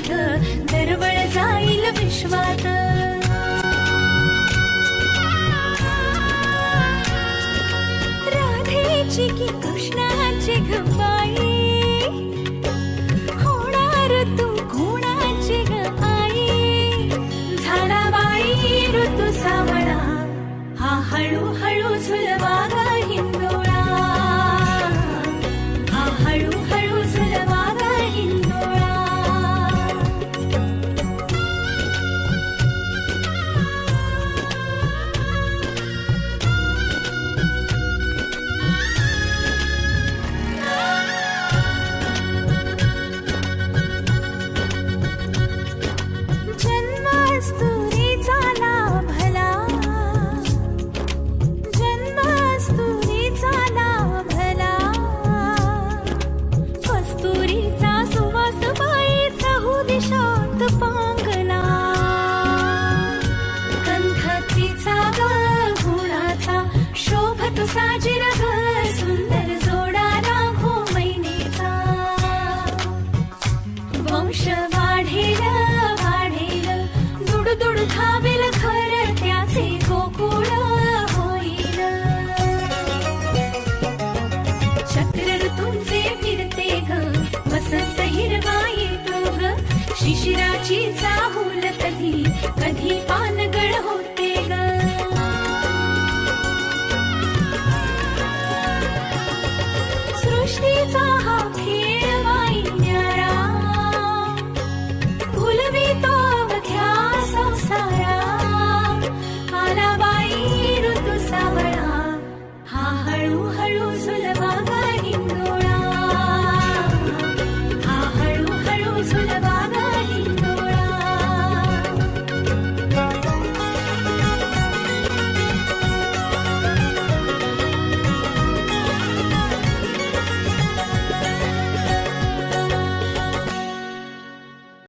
ग दरवळ जाईल विश्वात. राधेची की कृष्णाची ग बाई, होणार तू कोणाची ग आई. झाला बाई ऋतू सावळा, हा हळूहळू झुलवा ग हिंदोळा, हा हळूहळू झुलवा ग हिंदोळा. जन्मास्तुरीचा लाभला, जन्मास्तुरीचा लाभला. कस्तुरीचा सुवास बाई चहू दिशात पांगला. गंध तिचा ग गुणाचा शोभतो साजिर ग